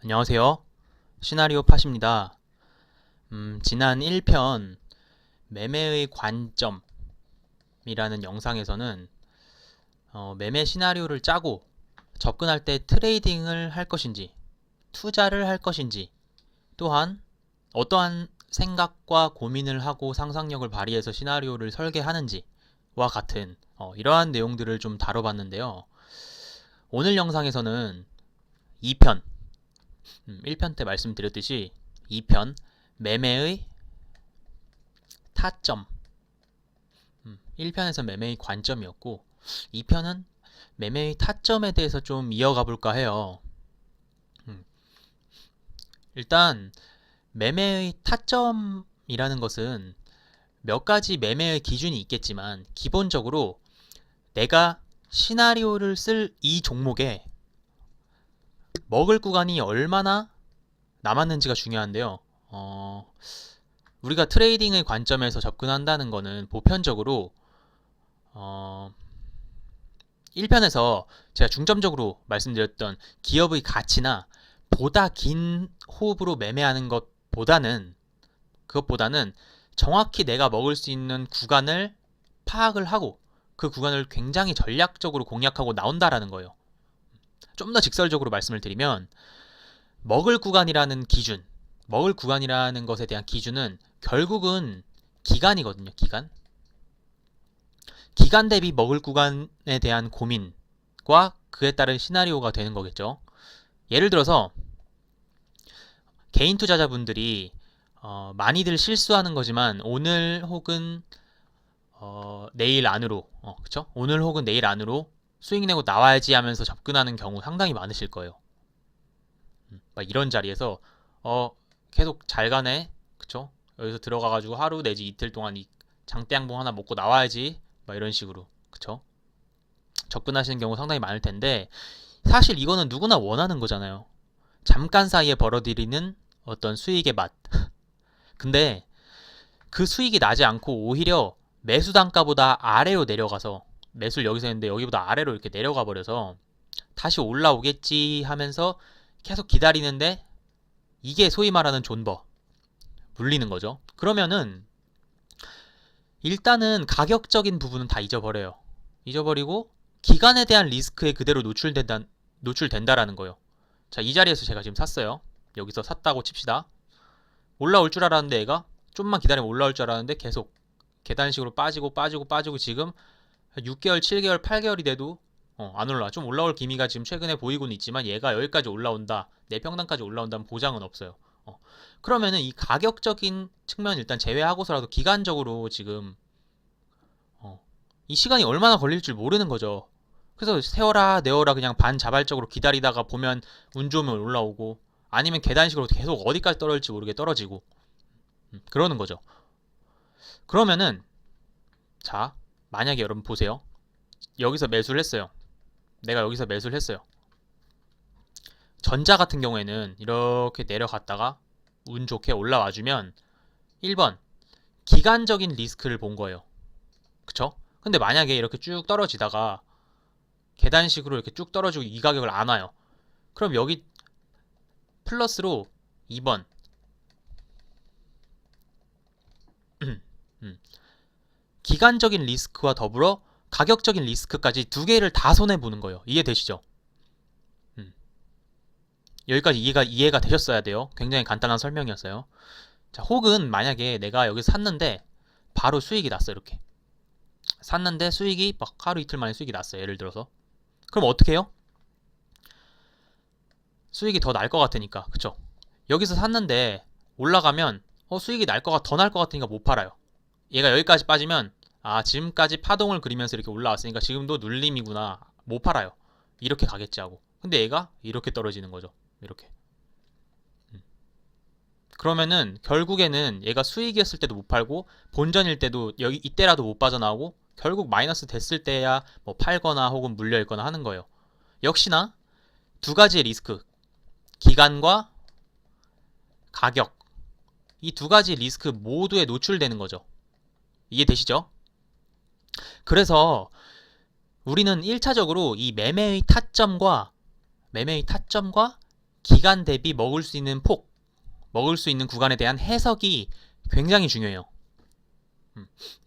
안녕하세요. 시나리오 팟입니다. 지난 1편 매매의 관점이라는 영상에서는 매매 시나리오를 짜고 접근할 때 트레이딩을 할 것인지 투자를 할 것인지 또한 어떠한 생각과 고민을 하고 상상력을 발휘해서 시나리오를 설계하는지와 같은 이러한 내용들을 좀 다뤄봤는데요. 오늘 영상에서는 2편 1편 때 말씀드렸듯이 2편 매매의 타점 1편에서 매매의 관점이었고 2편은 매매의 타점에 대해서 좀 이어가 볼까 해요. 일단 매매의 타점이라는 것은 몇 가지 매매의 기준이 있겠지만 기본적으로 내가 시나리오를 쓸 이 종목에 먹을 구간이 얼마나 남았는지가 중요한데요. 우리가 트레이딩의 관점에서 접근한다는 것은 보편적으로 1편에서 제가 중점적으로 말씀드렸던 기업의 가치나 보다 긴 호흡으로 매매하는 그것보다는 정확히 내가 먹을 수 있는 구간을 파악을 하고 그 구간을 굉장히 전략적으로 공략하고 나온다라는 거예요. 좀 더 직설적으로 말씀을 드리면 먹을 구간이라는 것에 대한 기준은 결국은 기간이거든요. 기간 대비 먹을 구간에 대한 고민과 그에 따른 시나리오가 되는 거겠죠. 예를 들어서 개인 투자자분들이 많이들 실수하는 거지만 오늘 혹은 내일 안으로 그쵸? 오늘 혹은 내일 안으로 수익 내고 나와야지 하면서 접근하는 경우 상당히 많으실 거예요. 막 이런 자리에서 계속 잘 가네, 그쵸? 여기서 들어가가지고 하루 내지 이틀 동안 이 장대 양봉 하나 먹고 나와야지, 막 이런 식으로, 그쵸? 접근하시는 경우 상당히 많을 텐데 사실 이거는 누구나 원하는 거잖아요. 잠깐 사이에 벌어들이는 어떤 수익의 맛. 근데 그 수익이 나지 않고 오히려 매수 단가보다 아래로 내려가서 매수를 여기서 했는데 여기보다 아래로 이렇게 내려가 버려서 다시 올라오겠지 하면서 계속 기다리는데 이게 소위 말하는 존버, 물리는 거죠. 그러면은 일단은 가격적인 부분은 다 잊어버리고 기간에 대한 리스크에 그대로 노출된다라는 거예요. 자, 이 자리에서 제가 지금 샀어요. 여기서 샀다고 칩시다. 올라올 줄 알았는데 얘가 좀만 기다리면 올라올 줄 알았는데 계속 계단식으로 빠지고 지금 6개월, 7개월, 8개월이 돼도 안 올라. 좀 올라올 기미가 지금 최근에 보이고는 있지만 얘가 여기까지 올라온다, 내 평단까지 올라온다는 보장은 없어요. 그러면은 이 가격적인 측면 일단 제외하고서라도 기간적으로 지금 이 시간이 얼마나 걸릴 줄 모르는 거죠. 그래서 세워라 내워라 그냥 반자발적으로 기다리다가 보면 운 좋으면 올라오고 아니면 계단식으로 계속 어디까지 떨어질지 모르게 떨어지고 그러는 거죠. 그러면은 자, 만약에 여러분 보세요. 여기서 매수를 했어요. 내가 여기서 매수를 했어요. 전자 같은 경우에는 이렇게 내려갔다가 운 좋게 올라와주면 1번 기간적인 리스크를 본 거예요. 그쵸? 근데 만약에 이렇게 쭉 떨어지다가 계단식으로 이렇게 쭉 떨어지고 이 가격을 안 와요. 그럼 여기 플러스로 2번 기간적인 리스크와 더불어 가격적인 리스크까지 두 개를 다 손해보는 거예요. 이해되시죠? 여기까지 이해가 되셨어야 돼요. 굉장히 간단한 설명이었어요. 자, 혹은 만약에 내가 여기 샀는데 바로 수익이 났어. 이렇게 샀는데 수익이 막 하루 이틀 만에 수익이 났어요. 예를 들어서 그럼 어떻게 해요? 수익이 더 날 것 같으니까, 그쵸? 여기서 샀는데 올라가면 수익이 더 날 것 같으니까 못 팔아요. 얘가 여기까지 빠지면 지금까지 파동을 그리면서 이렇게 올라왔으니까 지금도 눌림이구나, 못 팔아요. 이렇게 가겠지 하고. 근데 얘가 이렇게 떨어지는 거죠. 이렇게. 그러면은 결국에는 얘가 수익이었을 때도 못 팔고 본전일 때도 여기 이때라도 못 빠져나오고 결국 마이너스 됐을 때야 뭐 팔거나 혹은 물려 있거나 하는 거예요. 역시나 두 가지의 리스크, 기간과 가격, 이 두 가지 리스크 모두에 노출되는 거죠. 이해되시죠? 그래서 우리는 1차적으로 이 매매의 타점과 기간 대비 먹을 수 있는 폭, 먹을 수 있는 구간에 대한 해석이 굉장히 중요해요.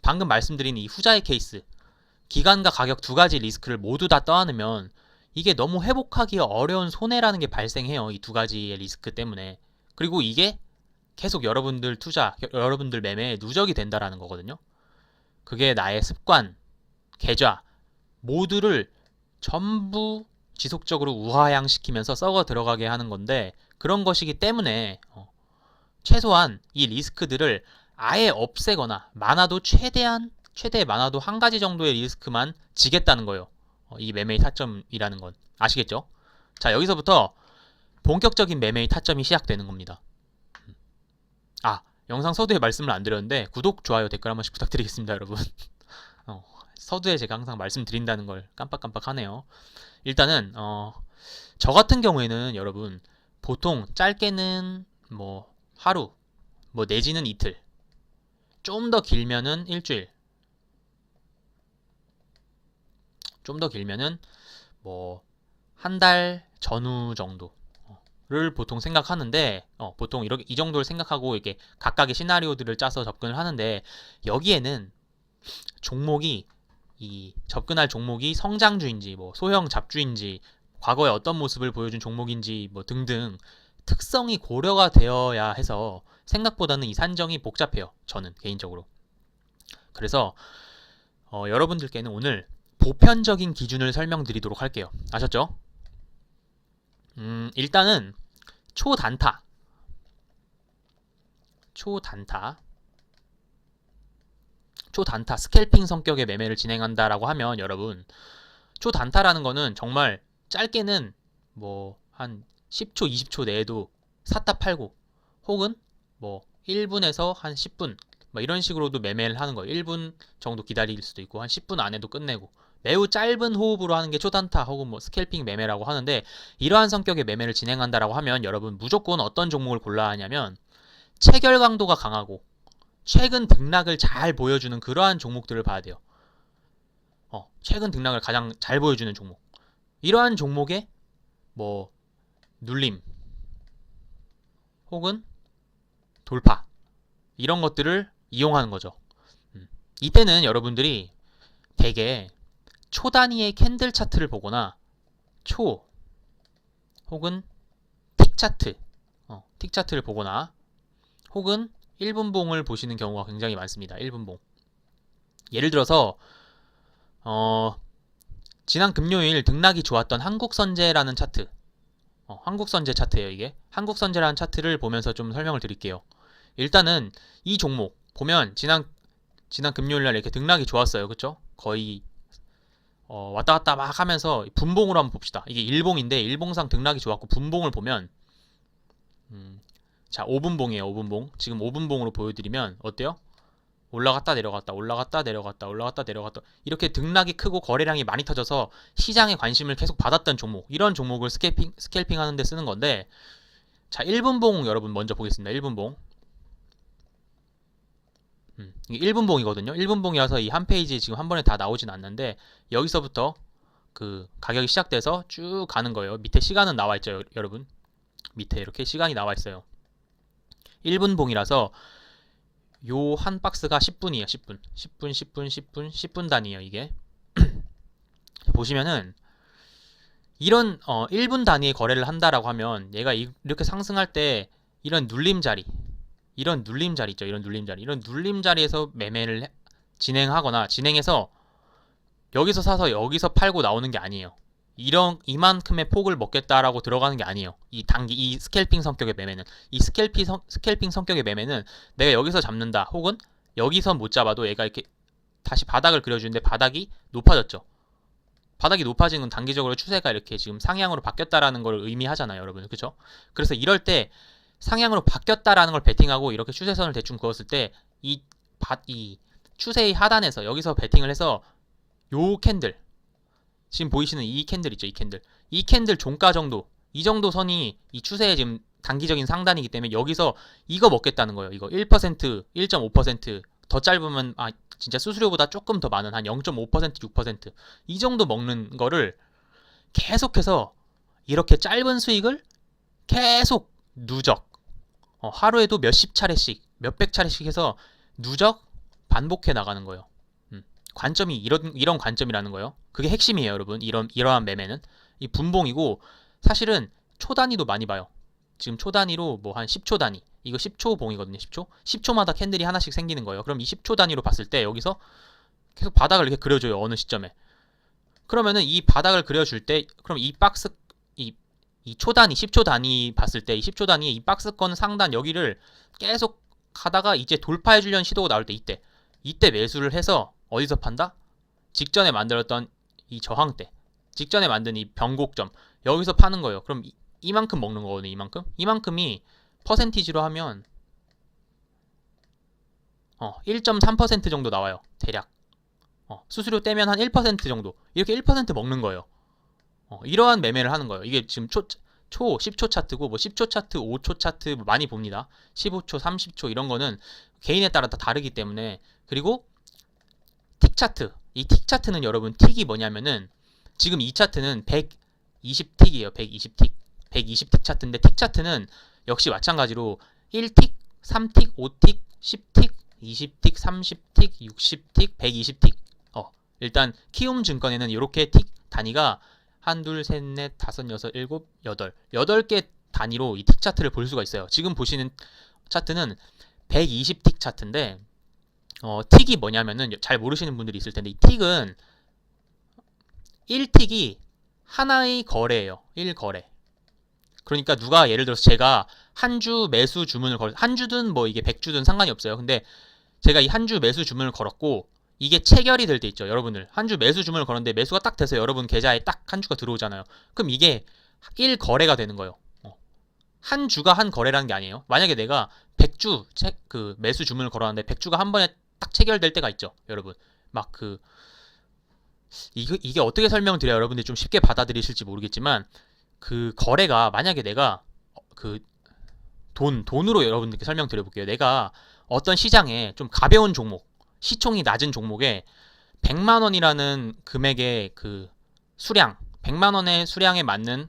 방금 말씀드린 이 후자의 케이스, 기간과 가격 두 가지 리스크를 모두 다 떠안으면 이게 너무 회복하기 어려운 손해라는 게 발생해요. 이 두 가지의 리스크 때문에. 그리고 이게 계속 여러분들 투자, 여러분들 매매에 누적이 된다라는 거거든요. 그게 나의 습관, 계좌 모두를 전부 지속적으로 우하향시키면서 썩어 들어가게 하는 건데, 그런 것이기 때문에 최소한 이 리스크들을 아예 없애거나 많아도 최대 많아도 한 가지 정도의 리스크만 지겠다는 거예요. 이 매매의 타점이라는 건 아시겠죠? 자, 여기서부터 본격적인 매매의 타점이 시작되는 겁니다. 영상 서두에 말씀을 안 드렸는데 구독, 좋아요, 댓글 한 번씩 부탁드리겠습니다, 여러분. 서두에 제가 항상 말씀드린다는 걸 깜빡깜빡하네요. 일단은 저 같은 경우에는 여러분 보통 짧게는 뭐 하루, 뭐 내지는 이틀, 좀 더 길면은 일주일, 좀 더 길면은 뭐 한 달 전후 정도를 보통 생각하는데, 보통 이렇게 이 정도를 생각하고 이렇게 각각의 시나리오들을 짜서 접근을 하는데, 여기에는 종목이 이 접근할 종목이 성장주인지 뭐 소형 잡주인지 과거에 어떤 모습을 보여준 종목인지 뭐 등등 특성이 고려가 되어야 해서 생각보다는 이 산정이 복잡해요. 저는 개인적으로. 그래서 여러분들께는 오늘 보편적인 기준을 설명드리도록 할게요. 아셨죠? 일단은 초단타 스캘핑 성격의 매매를 진행한다라고 하면, 여러분 초단타라는 거는 정말 짧게는 뭐 한 10초, 20초 내에도 샀다 팔고, 혹은 뭐 1분에서 한 10분 뭐 이런 식으로도 매매를 하는 거예요. 1분 정도 기다릴 수도 있고 한 10분 안에도 끝내고, 매우 짧은 호흡으로 하는 게 초단타 혹은 뭐 스캘핑 매매라고 하는데, 이러한 성격의 매매를 진행한다라고 하면 여러분 무조건 어떤 종목을 골라야 하냐면 체결 강도가 강하고 최근 등락을 잘 보여주는 그러한 종목들을 봐야 돼요. 최근 등락을 가장 잘 보여주는 종목, 이러한 종목의 뭐 눌림 혹은 돌파, 이런 것들을 이용하는 거죠. 이때는 여러분들이 대개 초 단위의 캔들 차트를 보거나 초 혹은 틱 차트를 보거나, 혹은 1분봉을 보시는 경우가 굉장히 많습니다. 1분봉. 예를 들어서 지난 금요일 등락이 좋았던 한국선제라는 차트, 한국선제 차트예요. 이게 한국선제라는 차트를 보면서 좀 설명을 드릴게요. 일단은 이 종목 보면 지난 금요일날 이렇게 등락이 좋았어요. 그쵸? 거의 왔다 갔다 막 하면서 분봉으로 한번 봅시다. 이게 일봉인데 일봉상 등락이 좋았고, 분봉을 보면 자, 5분봉이에요. 5분봉. 지금 5분봉으로 보여드리면 어때요? 올라갔다 내려갔다, 올라갔다 내려갔다, 올라갔다 내려갔다, 이렇게 등락이 크고 거래량이 많이 터져서 시장의 관심을 계속 받았던 종목, 이런 종목을 스캘핑 하는 데 쓰는 건데, 자, 1분봉 여러분 먼저 보겠습니다. 1분봉. 이게 1분봉이거든요. 1분봉이어서 이 한 페이지 지금 한 번에 다 나오진 않는데, 여기서부터 그 가격이 시작돼서 쭉 가는 거예요. 밑에 시간은 나와 있죠, 여러분. 밑에 이렇게 시간이 나와 있어요. 1분봉이라서 요 한 박스가 10분이에요. 10분 단위예요, 이게. 보시면은 이런 1분 단위의 거래를 한다라고 하면, 얘가 이렇게 상승할 때 이런 눌림자리 있죠. 이런 눌림자리에서 매매를 진행하거나, 진행해서 여기서 사서 여기서 팔고 나오는 게 아니에요. 이만큼의 폭을 먹겠다라고 들어가는 게 아니에요. 이 스캘핑 성격의 매매는, 스캘핑 성격의 매매는 내가 여기서 잡는다, 혹은 여기서 못 잡아도 얘가 이렇게 다시 바닥을 그려주는데 바닥이 높아졌죠. 바닥이 높아지는 건 단기적으로 추세가 이렇게 지금 상향으로 바뀌었다라는 걸 의미하잖아요, 여러분. 그렇죠? 그래서 이럴 때 상향으로 바뀌었다라는 걸 베팅하고 이렇게 추세선을 대충 그었을 때 이 추세의 하단에서 여기서 베팅을 해서 요 캔들, 지금 보이시는 이 캔들 있죠. 이 캔들 종가 정도, 이 정도 선이 이 추세의 지금 단기적인 상단이기 때문에 여기서 이거 먹겠다는 거예요. 이거 1%, 1.5%, 더 짧으면 진짜 수수료보다 조금 더 많은 한 0.5%, 6%, 이 정도 먹는 거를 계속해서 이렇게 짧은 수익을 계속 누적, 하루에도 몇십 차례씩, 몇백 차례씩 해서 누적 반복해 나가는 거예요. 관점이 이런 관점이라는 거예요. 그게 핵심이에요, 여러분. 이러한 매매는 이 분봉이고, 사실은 초 단위도 많이 봐요. 지금 초 단위로 뭐 한 10초 단위, 이거 10초 봉이거든요. 10초마다 캔들이 하나씩 생기는 거예요. 그럼 이 10초 단위로 봤을 때 여기서 계속 바닥을 이렇게 그려줘요. 어느 시점에. 그러면은 이 바닥을 그려줄 때, 그럼 이 박스, 이 초 단위, 10초 단위 봤을 때, 이 10초 단위 이 박스권 상단 여기를 계속 가다가 이제 돌파해 주려는 시도가 나올 때, 이때 매수를 해서 어디서 판다? 직전에 만들었던 이 저항대, 직전에 만든 이 변곡점, 여기서 파는 거예요. 그럼 이만큼 먹는 거거든요. 이만큼이 퍼센티지로 하면 1.3% 정도 나와요. 대략. 수수료 떼면 한 1% 정도, 이렇게 1% 먹는 거예요. 이러한 매매를 하는 거예요. 이게 지금 10초 차트고, 뭐 10초 차트, 5초 차트 뭐 많이 봅니다. 15초, 30초 이런 거는 개인에 따라 다 다르기 때문에. 그리고 틱 차트. 이 틱 차트는 여러분, 틱이 뭐냐면은 지금 이 차트는 120틱이에요. 120틱. 120틱 차트인데, 틱 차트는 역시 마찬가지로 1틱, 3틱, 5틱, 10틱, 20틱, 30틱, 60틱, 120틱. 일단 키움증권에는 이렇게 틱 단위가 1, 2, 3, 4, 5, 6, 7, 8 8개 단위로 이 틱 차트를 볼 수가 있어요. 지금 보시는 차트는 120틱 차트인데, 틱이 뭐냐면은 잘 모르시는 분들이 있을 텐데, 이 틱은 1틱이 하나의 거래예요. 1거래. 그러니까 누가 예를 들어서 제가 한 주 매수 주문을 한 주든 뭐 이게 100주든 상관이 없어요. 근데 제가 이 한 주 매수 주문을 걸었고, 이게 체결이 될 때 있죠. 여러분들 한 주 매수 주문을 걸었는데 매수가 딱 돼서 여러분 계좌에 딱 한 주가 들어오잖아요. 그럼 이게 1거래가 되는 거예요. 한 주가 한 거래라는 게 아니에요. 만약에 내가 100주 그 매수 주문을 걸었는데 100주가 한 번에 딱 체결될 때가 있죠. 여러분 막 이게 어떻게 설명드려야 여러분들이 좀 쉽게 받아들이실지 모르겠지만, 그 거래가, 만약에 내가 돈으로 여러분들께 설명드려볼게요. 내가 어떤 시장에 좀 가벼운 종목, 시총이 낮은 종목에 100만 원이라는 금액의 그 수량, 100만 원의 수량에 맞는,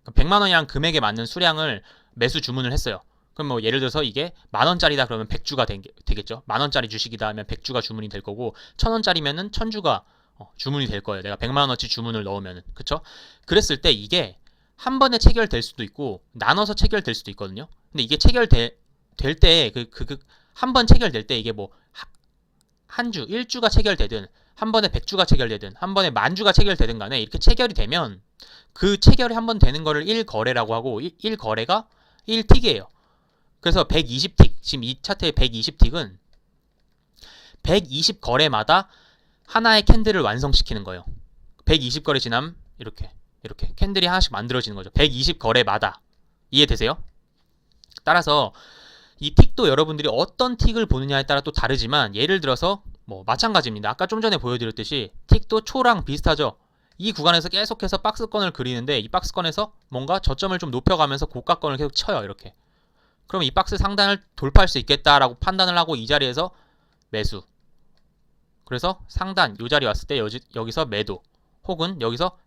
100만 원이라는 금액에 맞는 수량을 매수 주문을 했어요. 그럼 뭐 예를 들어서 이게 만 원짜리다 그러면 100주가 되겠죠. 만 원짜리 주식이다 하면 100주가 주문이 될 거고, 1000원짜리면은 1000주가 주문이 될 거예요. 내가 100만 원어치 주문을 넣으면은. 그쵸? 그랬을 때 이게 한 번에 체결될 수도 있고 나눠서 체결될 수도 있거든요. 근데 이게 체결될 때 한 번 체결될 때 이게 뭐 한 주, 1주가 체결되든 한 번에 100주가 체결되든 한 번에 10,000주가 체결되든 간에 이렇게 체결이 되면 그 체결이 한 번 되는 거를 1거래라고 하고, 1거래가 1틱이에요. 그래서 120틱, 지금 이 차트의 120틱은 120거래마다 하나의 캔들을 완성시키는 거예요. 120거래 지나면 이렇게 캔들이 하나씩 만들어지는 거죠. 120거래마다. 이해되세요? 따라서 이 틱도 여러분들이 어떤 틱을 보느냐에 따라 또 다르지만, 예를 들어서 뭐 마찬가지입니다. 아까 좀 전에 보여드렸듯이 틱도 초랑 비슷하죠. 이 구간에서 계속해서 박스권을 그리는데, 이 박스권에서 뭔가 저점을 좀 높여가면서 고가권을 계속 쳐요. 이렇게. 그럼 이 박스 상단을 돌파할 수 있겠다라고 판단을 하고 이 자리에서 매수. 그래서 상단 이 자리 왔을 때 여기서 매도, 혹은 여기서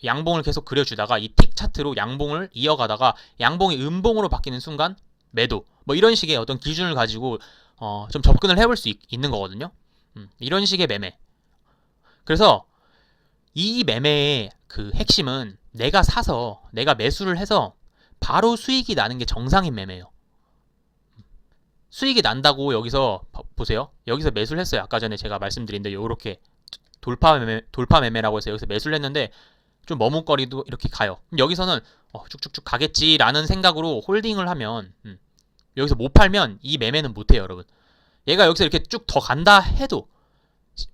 양봉을 계속 그려주다가 이 틱 차트로 양봉을 이어가다가 양봉이 음봉으로 바뀌는 순간 매도, 뭐 이런 식의 어떤 기준을 가지고 좀 접근을 해볼 수 있는 거거든요. 이런 식의 매매. 그래서 이 매매의 그 핵심은 내가 사서 내가 매수를 해서 바로 수익이 나는 게 정상인 매매예요. 수익이 난다고 여기서 보세요. 여기서 매수를 했어요. 아까 전에 제가 말씀드린 데 요렇게 돌파 매매라고 해서 여기서 매수를 했는데 좀 머뭇거리도 이렇게 가요. 여기서는 쭉쭉쭉 가겠지라는 생각으로 홀딩을 하면 여기서 못 팔면 이 매매는 못 해요, 여러분. 얘가 여기서 이렇게 쭉 더 간다 해도,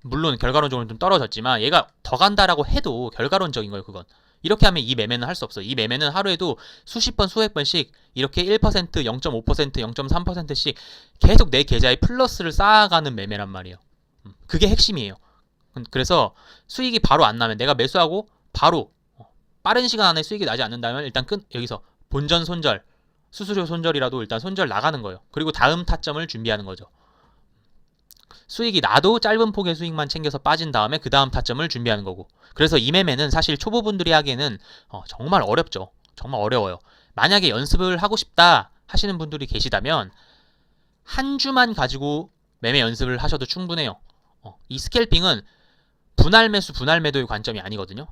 물론 결과론적으로 좀 떨어졌지만 얘가 더 간다라고 해도 결과론적인 거예요, 그건. 이렇게 하면 이 매매는 할 수 없어요. 이 매매는 하루에도 수십 번, 수백 번씩 이렇게 1%, 0.5%, 0.3%씩 계속 내 계좌에 플러스를 쌓아가는 매매란 말이에요. 그게 핵심이에요. 그래서 수익이 바로 안 나면, 내가 매수하고 바로 빠른 시간 안에 수익이 나지 않는다면 일단 여기서 본전 손절, 수수료 손절이라도 일단 손절 나가는 거예요. 그리고 다음 타점을 준비하는 거죠. 수익이 나도 짧은 폭의 수익만 챙겨서 빠진 다음에 그 다음 타점을 준비하는 거고. 그래서 이 매매는 사실 초보분들이 하기에는 정말 어렵죠. 정말 어려워요. 만약에 연습을 하고 싶다 하시는 분들이 계시다면 한 주만 가지고 매매 연습을 하셔도 충분해요. 이 스캘핑은 분할 매수, 분할 매도의 관점이 아니거든요.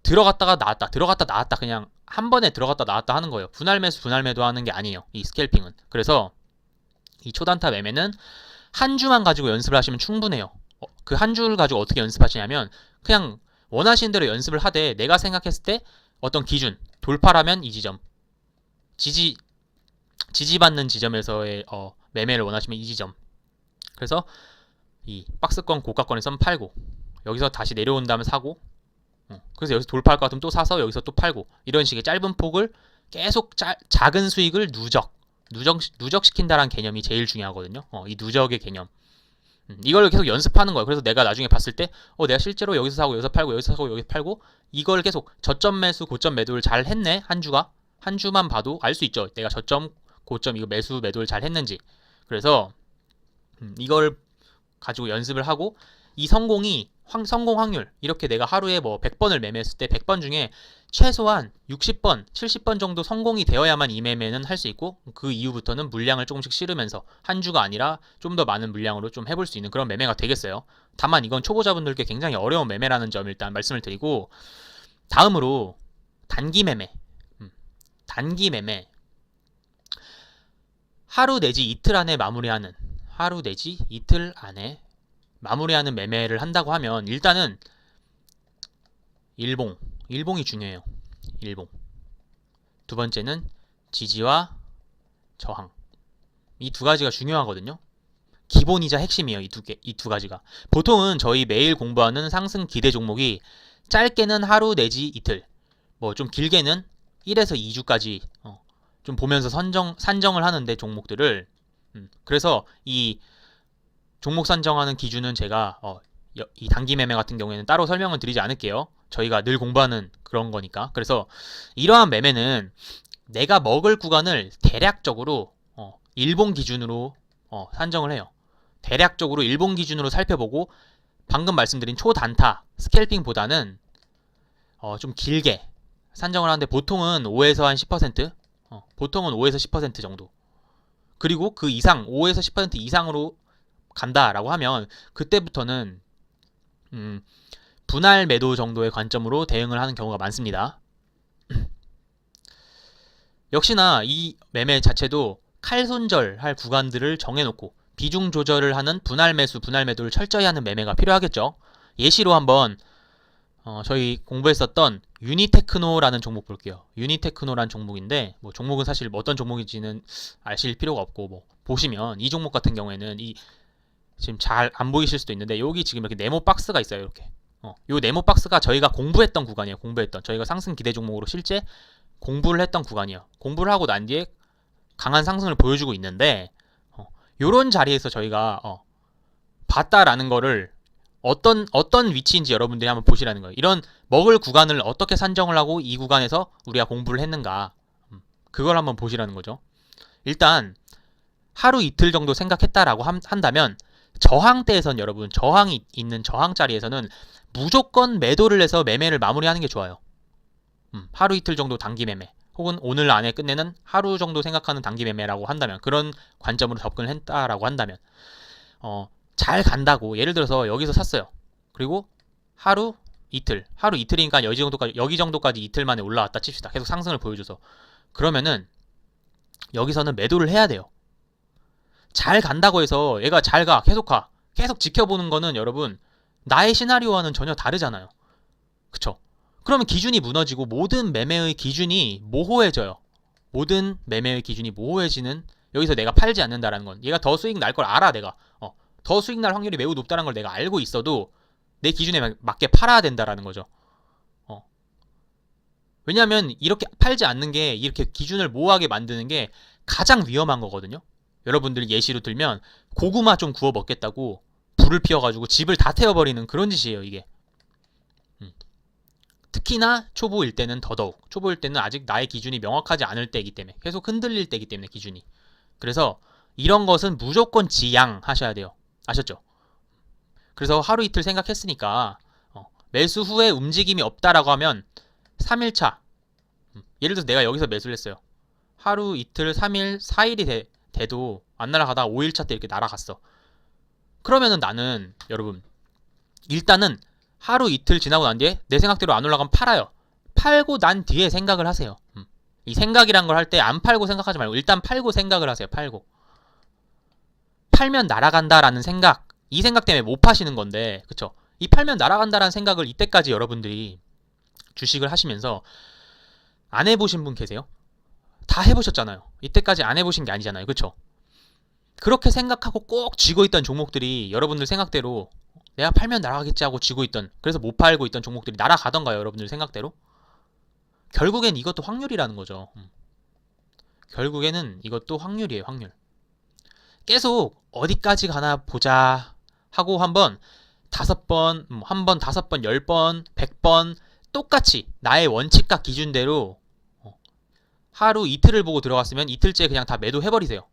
들어갔다가 나왔다, 들어갔다 나왔다, 그냥 한 번에 들어갔다 나왔다 하는 거예요. 분할 매수, 분할 매도 하는 게 아니에요. 이 스캘핑은. 그래서 이 초단타 매매는 한 주만 가지고 연습을 하시면 충분해요. 그 한 주를 가지고 어떻게 연습하시냐면 그냥 원하시는 대로 연습을 하되 내가 생각했을 때 어떤 기준, 돌파라면 이 지점, 지지받는 지점에서의 매매를 원하시면 이 지점. 그래서 이 박스권 고가권에선 팔고 여기서 다시 내려온 다음에 사고 그래서 여기서 돌파할 것 같으면 또 사서 여기서 또 팔고 이런 식의 짧은 폭을 계속 작은 수익을 누적시킨다라는 개념이 제일 중요하거든요. 이 누적의 개념. 이걸 계속 연습하는 거예요. 그래서 내가 나중에 봤을 때 내가 실제로 여기서 사고 여기서 팔고 여기서 사고 여기서 팔고 이걸 계속 저점 매수 고점 매도를 잘 했네. 한 주만 봐도 알 수 있죠. 내가 저점 고점 이거 매수 매도를 잘 했는지. 그래서 이걸 가지고 연습을 하고 이 성공 확률 이렇게 내가 하루에 뭐 100번을 매매했을 때 100번 중에 최소한 60번, 70번 정도 성공이 되어야만 이 매매는 할 수 있고 그 이후부터는 물량을 조금씩 실으면서 한 주가 아니라 좀 더 많은 물량으로 좀 해볼 수 있는 그런 매매가 되겠어요. 다만 이건 초보자분들께 굉장히 어려운 매매라는 점을 일단 말씀을 드리고 다음으로 단기 매매. 단기 매매. 하루 내지 이틀 안에 마무리하는 매매를 한다고 하면 일단은 일봉이 중요해요. 일봉. 두 번째는 지지와 저항. 이 두 가지가 중요하거든요. 기본이자 핵심이에요. 이 두 가지가. 보통은 저희 매일 공부하는 상승 기대 종목이 짧게는 하루 내지 이틀, 뭐 좀 길게는 1에서 2주까지 좀 보면서 산정을 하는데 종목들을 그래서 이 종목 산정하는 기준은 제가 이 단기 매매 같은 경우에는 따로 설명을 드리지 않을게요. 저희가 늘 공부하는 그런 거니까. 그래서 이러한 매매는 내가 먹을 구간을 대략적으로 일본 기준으로 산정을 해요. 대략적으로 일본 기준으로 살펴보고 방금 말씀드린 초단타 스캘핑보다는 좀 길게 산정을 하는데 보통은 5에서 한 10%, 보통은 5에서 10% 정도. 그리고 그 이상 5에서 10% 이상으로 간다라고 하면 그때부터는 분할 매도 정도의 관점으로 대응을 하는 경우가 많습니다. 역시나 이 매매 자체도 칼손절할 구간들을 정해놓고 비중 조절을 하는 분할 매수, 분할 매도를 철저히 하는 매매가 필요하겠죠. 예시로 한번 저희 공부했었던 유니테크노라는 종목 볼게요. 유니테크노라는 종목인데 뭐 종목은 사실 어떤 종목인지는 아실 필요가 없고 뭐 보시면 이 종목 같은 경우에는 지금 잘 안 보이실 수도 있는데 여기 지금 이렇게 네모 박스가 있어요. 이렇게 요 네모 박스가 저희가 공부했던 구간이에요. 저희가 상승 기대 종목으로 실제 공부를 했던 구간이에요. 공부를 하고 난 뒤에 강한 상승을 보여주고 있는데 요런 자리에서 저희가 봤다라는 거를 어떤 위치인지 여러분들이 한번 보시라는 거예요. 이런 먹을 구간을 어떻게 산정을 하고 이 구간에서 우리가 공부를 했는가 그걸 한번 보시라는 거죠. 일단 하루 이틀 정도 생각했다라고 한다면 저항대에선 여러분 저항이 있는 저항 자리에서는 무조건 매도를 해서 매매를 마무리하는 게 좋아요. 하루 이틀 정도 단기 매매 혹은 오늘 안에 끝내는 하루 정도 생각하는 단기 매매라고 한다면 그런 관점으로 접근을 했다라고 한다면 잘 간다고 예를 들어서 여기서 샀어요. 그리고 하루 이틀이니까 여기 정도까지 이틀 만에 올라왔다 칩시다. 계속 상승을 보여줘서 그러면은 여기서는 매도를 해야 돼요. 잘 간다고 해서 얘가 계속 지켜보는 거는 여러분 나의 시나리오와는 전혀 다르잖아요. 그쵸? 그러면 기준이 무너지고 모든 매매의 기준이 모호해져요. 모든 매매의 기준이 모호해지는 여기서 내가 팔지 않는다라는 건 얘가 더 수익 날 걸 알아 내가 더 수익 날 확률이 매우 높다는 걸 내가 알고 있어도 내 기준에 맞게 팔아야 된다라는 거죠. 왜냐하면 이렇게 팔지 않는 게 이렇게 기준을 모호하게 만드는 게 가장 위험한 거거든요. 여러분들 예시로 들면 고구마 좀 구워 먹겠다고 불을 피워가지고 집을 다 태워버리는 그런 짓이에요 이게. 특히나 초보일 때는 더더욱 초보일 때는 아직 나의 기준이 명확하지 않을 때이기 때문에 계속 흔들릴 때이기 때문에 기준이. 그래서 이런 것은 무조건 지양하셔야 돼요. 아셨죠? 그래서 하루 이틀 생각했으니까 매수 후에 움직임이 없다라고 하면 3일차 예를 들어서 내가 여기서 매수를 했어요. 하루 이틀 3일 4일이 돼도 안 날아가다가 5일차 때 이렇게 날아갔어. 그러면은 나는 여러분 일단은 하루 이틀 지나고 난 뒤에 내 생각대로 안 올라가면 팔아요. 팔고 난 뒤에 생각을 하세요. 이 생각이란 걸 할 때 안 팔고 생각하지 말고 일단 팔고 생각을 하세요. 팔고. 팔면 날아간다라는 생각, 이 생각 때문에 못 파시는 건데, 그쵸? 이 팔면 날아간다라는 생각을 이때까지 여러분들이 주식을 하시면서 안 해보신 분 계세요? 다 해보셨잖아요. 이때까지 안 해보신 게 아니잖아요. 그쵸? 그렇게 생각하고 꼭 쥐고 있던 종목들이 여러분들 생각대로 내가 팔면 날아가겠지 하고 쥐고 있던, 그래서 못 팔고 있던 종목들이 날아가던가요? 여러분들 생각대로? 결국엔 이것도 확률이라는 거죠. 결국에는 이것도 확률이에요. 확률. 계속 어디까지 가나 보자 하고 한번 5번, 한 번, 5번, 10번, 100번 똑같이 나의 원칙과 기준대로 하루 이틀을 보고 들어갔으면 이틀째 그냥 다 매도해버리세요.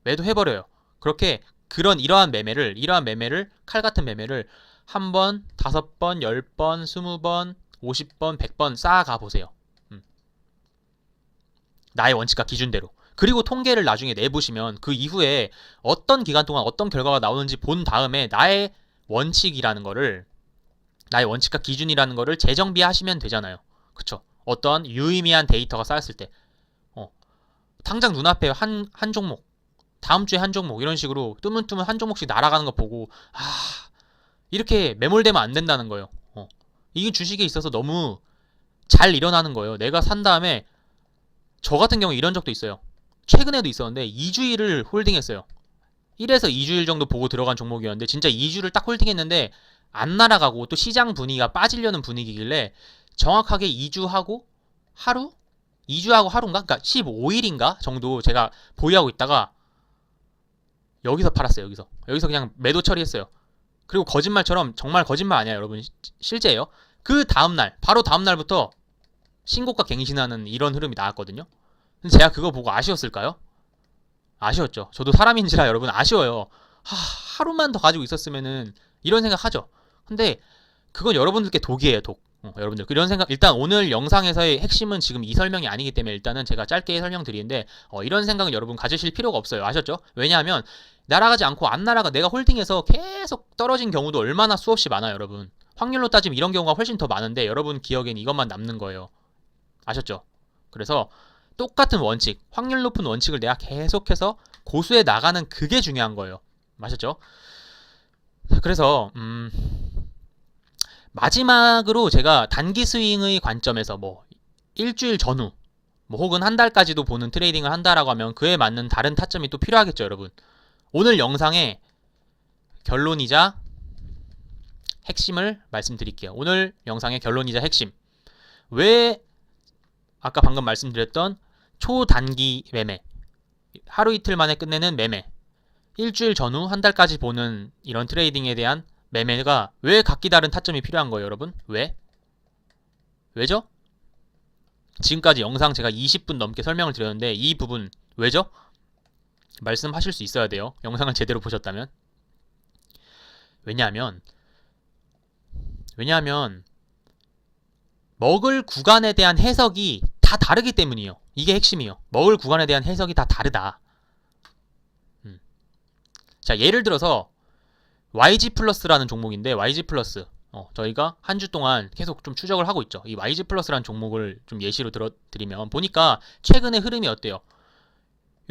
매도해버려요. 그렇게 이러한 매매를 칼같은 매매를 한 번, 5번, 10번, 20번, 50번, 100번 쌓아가 보세요. 나의 원칙과 기준대로. 그리고 통계를 나중에 내보시면 그 이후에 어떤 기간 동안 어떤 결과가 나오는지 본 다음에 나의 원칙과 기준이라는 거를 재정비하시면 되잖아요. 그쵸? 어떤 유의미한 데이터가 쌓였을 때 당장 눈앞에 한 종목, 다음 주에 한 종목 이런 식으로 뜨문뜨문 한 종목씩 날아가는 거 보고 이렇게 매몰되면 안 된다는 거예요. 이게 주식에 있어서 너무 잘 일어나는 거예요. 내가 산 다음에 저 같은 경우 이런 적도 있어요. 최근에도 있었는데 2주일을 홀딩했어요. 1에서 2주일 정도 보고 들어간 종목이었는데 진짜 2주를 딱 홀딩했는데 안 날아가고 또 시장 분위기가 빠지려는 분위기길래 정확하게 2주하고 하루? 2주하고 하루인가? 그러니까 15일인가 정도 제가 보유하고 있다가 여기서 팔았어요. 여기서 그냥 매도 처리했어요. 그리고 거짓말처럼, 정말 거짓말 아니야 여러분, 실제예요. 그 다음날, 바로 다음날부터 신고가 갱신하는 이런 흐름이 나왔거든요. 근데 제가 그거 보고 아쉬웠을까요? 아쉬웠죠. 저도 사람인지라 여러분 아쉬워요. 하루만 더 가지고 있었으면은 이런 생각 하죠. 근데 그건 여러분들께 독이에요, 독. 여러분들 이런 생각, 일단 오늘 영상에서의 핵심은 지금 이 설명이 아니기 때문에 일단은 제가 짧게 설명드리는데 이런 생각은 여러분 가지실 필요가 없어요. 아셨죠? 왜냐하면 날아가지 않고 안 날아가 내가 홀딩해서 계속 떨어진 경우도 얼마나 수없이 많아요, 여러분. 확률로 따지면 이런 경우가 훨씬 더 많은데 여러분 기억엔 이것만 남는 거예요. 아셨죠? 그래서 똑같은 원칙, 확률 높은 원칙을 내가 계속해서 고수해 나가는 그게 중요한 거예요. 아셨죠? 그래서 마지막으로 제가 단기 스윙의 관점에서 일주일 전후 혹은 한 달까지도 보는 트레이딩을 한다라고 하면 그에 맞는 다른 타점이 또 필요하겠죠, 여러분. 오늘 영상의 결론이자 핵심을 말씀드릴게요. 오늘 영상의 결론이자 핵심. 왜 아까 방금 말씀드렸던 초단기 매매, 하루 이틀 만에 끝내는 매매, 일주일 전후 한 달까지 보는 이런 트레이딩에 대한 매매가 왜 각기 다른 타점이 필요한 거예요, 여러분? 왜죠? 지금까지 영상 제가 20분 넘게 설명을 드렸는데 이 부분 왜죠? 말씀하실 수 있어야 돼요. 영상을 제대로 보셨다면. 왜냐하면 먹을 구간에 대한 해석이 다 다르기 때문이에요. 이게 핵심이에요. 먹을 구간에 대한 해석이 다 다르다. 자, 예를 들어서 YG 플러스라는 종목인데 YG 플러스 저희가 한 주 동안 계속 좀 추적을 하고 있죠. 이 YG 플러스라는 종목을 좀 예시로 들어드리면 보니까 최근의 흐름이 어때요?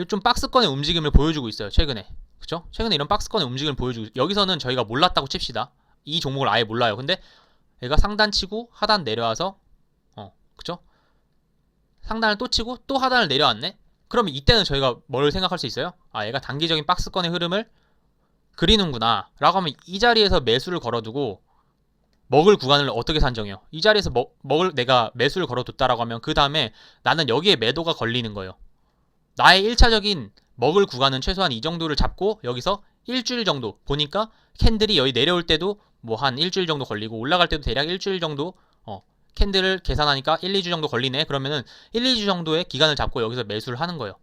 좀 박스권의 움직임을 보여주고 있어요. 최근에. 그쵸? 최근에 이런 박스권의 움직임을 보여주고, 여기서는 저희가 몰랐다고 칩시다. 이 종목을 아예 몰라요. 근데 얘가 상단 치고 하단 내려와서 그쵸? 상단을 또 치고 또 하단을 내려왔네? 그러면 이때는 저희가 뭘 생각할 수 있어요? 얘가 단기적인 박스권의 흐름을 그리는구나 라고 하면 이 자리에서 매수를 걸어두고 먹을 구간을 어떻게 산정해요? 이 자리에서 내가 매수를 걸어뒀다라고 하면 그 다음에 나는 여기에 매도가 걸리는 거예요. 나의 1차적인 먹을 구간은 최소한 이 정도를 잡고 여기서 일주일 정도 보니까 캔들이 여기 내려올 때도 한 일주일 정도 걸리고 올라갈 때도 대략 일주일 정도 캔들을 계산하니까 1, 2주 정도 걸리네. 그러면은 1, 2주 정도의 기간을 잡고 여기서 매수를 하는 거예요.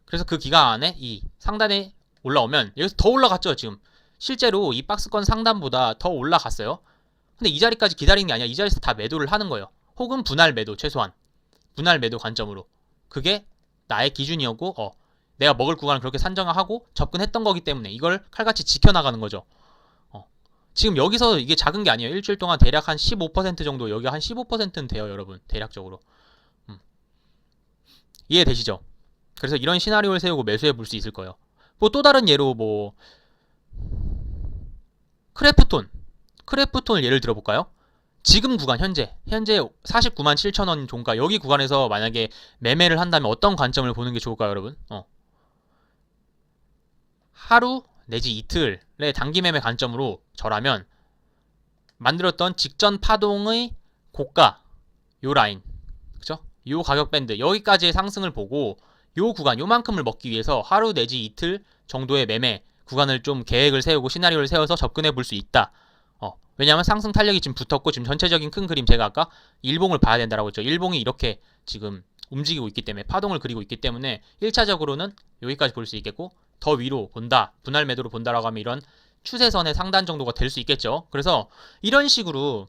그래서 그 기간 안에 이 상단에 올라오면 여기서 더 올라갔죠. 지금 실제로 이 박스권 상단보다 더 올라갔어요. 근데 이 자리까지 기다리는 게 아니라 이 자리에서 다 매도를 하는 거예요. 혹은 분할 매도, 최소한 분할 매도 관점으로. 그게 나의 기준이었고 내가 먹을 구간을 그렇게 산정하고 접근했던 거기 때문에 이걸 칼같이 지켜나가는 거죠. 지금 여기서 이게 작은 게 아니에요. 일주일 동안 대략 한 15% 정도, 여기 한 15%는 돼요, 여러분. 대략적으로. 이해되시죠? 그래서 이런 시나리오를 세우고 매수해 볼 수 있을 거예요. 뭐 또 다른 예로 뭐 크래프톤을 예를 들어볼까요? 지금 구간 현재 49만 7천원 종가, 여기 구간에서 만약에 매매를 한다면 어떤 관점을 보는 게 좋을까요, 여러분? 하루 내지 이틀의 단기 매매 관점으로 저라면 만들었던 직전 파동의 고가, 요 라인, 그쵸? 요 가격 밴드, 여기까지의 상승을 보고 요 구간, 요만큼을 먹기 위해서 하루 내지 이틀 정도의 매매 구간을 좀 계획을 세우고 시나리오를 세워서 접근해 볼 수 있다. 왜냐하면 상승 탄력이 지금 붙었고, 지금 전체적인 큰 그림, 제가 아까 일봉을 봐야 된다라고 했죠. 일봉이 이렇게 지금 움직이고 있기 때문에, 파동을 그리고 있기 때문에 1차적으로는 여기까지 볼 수 있겠고, 더 위로 본다, 분할 매도로 본다라고 하면 이런 추세선의 상단 정도가 될 수 있겠죠. 그래서 이런 식으로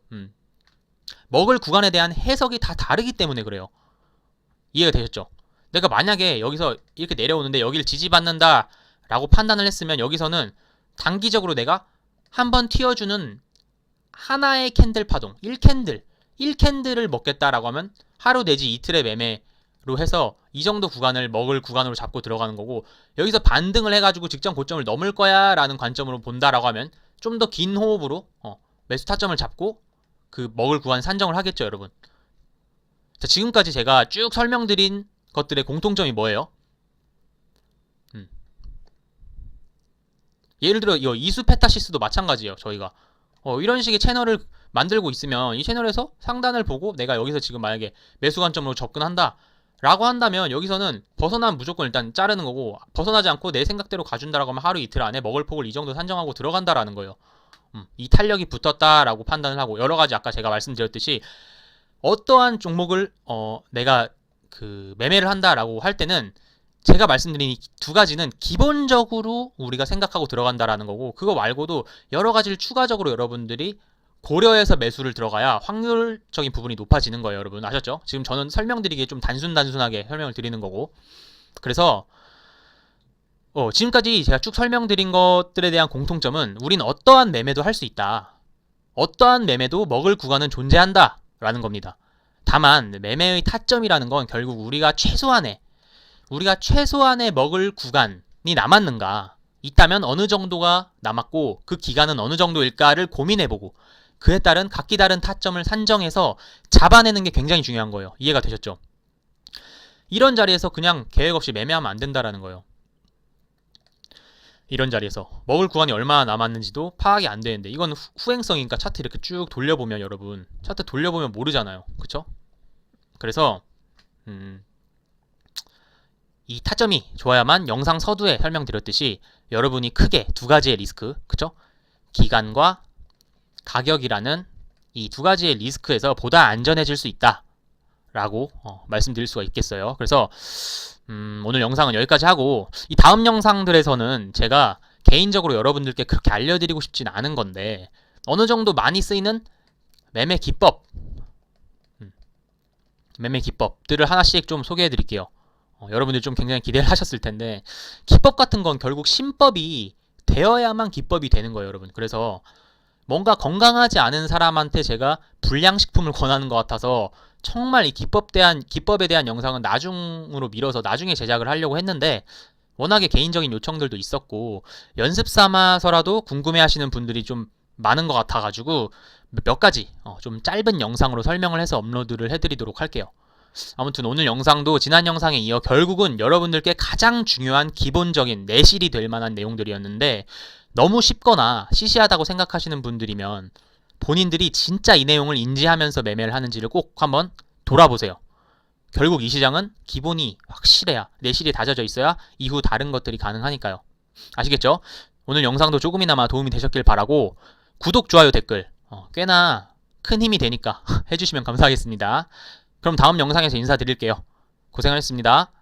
먹을 구간에 대한 해석이 다 다르기 때문에 그래요. 이해가 되셨죠? 내가 만약에 여기서 이렇게 내려오는데 여기를 지지받는다 라고 판단을 했으면, 여기서는 단기적으로 내가 한번 튀어주는 하나의 캔들 파동, 1캔들을 먹겠다라고 하면 하루 내지 이틀의 매매로 해서 이 정도 구간을 먹을 구간으로 잡고 들어가는 거고, 여기서 반등을 해가지고 직전 고점을 넘을 거야 라는 관점으로 본다라고 하면 좀 더 긴 호흡으로 매수 타점을 잡고 그 먹을 구간 산정을 하겠죠, 여러분. 자, 지금까지 제가 쭉 설명드린 것들의 공통점이 뭐예요? 예를 들어 이 이수페타시스도 마찬가지예요. 저희가 이런 식의 채널을 만들고 있으면 이 채널에서 상단을 보고 내가 여기서 지금 만약에 매수 관점으로 접근한다 라고 한다면, 여기서는 벗어나면 무조건 일단 자르는 거고, 벗어나지 않고 내 생각대로 가준다라고 하면 하루 이틀 안에 먹을 폭을 이 정도 산정하고 들어간다라는 거예요. 이 탄력이 붙었다라고 판단을 하고, 여러가지 아까 제가 말씀드렸듯이 어떠한 종목을 내가 그 매매를 한다라고 할 때는 제가 말씀드린 이 두 가지는 기본적으로 우리가 생각하고 들어간다라는 거고, 그거 말고도 여러 가지를 추가적으로 여러분들이 고려해서 매수를 들어가야 확률적인 부분이 높아지는 거예요, 여러분. 아셨죠? 지금 저는 설명드리기에 좀 단순하게 설명을 드리는 거고, 그래서 지금까지 제가 쭉 설명드린 것들에 대한 공통점은, 우린 어떠한 매매도 할 수 있다, 어떠한 매매도 먹을 구간은 존재한다 라는 겁니다. 다만 매매의 타점이라는 건 결국 우리가 최소한의 먹을 구간이 남았는가, 있다면 어느 정도가 남았고 그 기간은 어느 정도일까를 고민해보고, 그에 따른 각기 다른 타점을 산정해서 잡아내는 게 굉장히 중요한 거예요. 이해가 되셨죠? 이런 자리에서 그냥 계획 없이 매매하면 안 된다라는 거예요. 이런 자리에서 먹을 구간이 얼마나 남았는지도 파악이 안 되는데, 이건 후행성이니까 차트 이렇게 쭉 돌려보면, 여러분 차트 돌려보면 모르잖아요, 그쵸? 그래서 이 타점이 좋아야만, 영상 서두에 설명드렸듯이 여러분이 크게 두 가지의 리스크, 그쵸? 기간과 가격이라는 이 두 가지의 리스크에서 보다 안전해질 수 있다 라고 말씀드릴 수가 있겠어요. 그래서 오늘 영상은 여기까지 하고, 이 다음 영상들에서는 제가 개인적으로 여러분들께 그렇게 알려드리고 싶진 않은 건데, 어느 정도 많이 쓰이는 매매 기법들을 하나씩 좀 소개해 드릴게요. 여러분들 좀 굉장히 기대를 하셨을 텐데, 기법 같은 건 결국 신법이 되어야만 기법이 되는 거예요, 여러분. 그래서 뭔가 건강하지 않은 사람한테 제가 불량식품을 권하는 것 같아서 정말 이 기법에 대한 영상은 나중으로 미뤄서 나중에 제작을 하려고 했는데, 워낙에 개인적인 요청들도 있었고 연습 삼아서라도 궁금해 하시는 분들이 좀 많은 것 같아가지고 몇 가지 좀 짧은 영상으로 설명을 해서 업로드를 해드리도록 할게요. 아무튼 오늘 영상도 지난 영상에 이어 결국은 여러분들께 가장 중요한 기본적인 내실이 될 만한 내용들이었는데, 너무 쉽거나 시시하다고 생각하시는 분들이면 본인들이 진짜 이 내용을 인지하면서 매매를 하는지를 꼭 한번 돌아보세요. 결국 이 시장은 기본이 확실해야, 내실이 다져져 있어야 이후 다른 것들이 가능하니까요. 아시겠죠? 오늘 영상도 조금이나마 도움이 되셨길 바라고, 구독, 좋아요, 댓글 꽤나 큰 힘이 되니까 해주시면 감사하겠습니다. 그럼 다음 영상에서 인사드릴게요. 고생하셨습니다.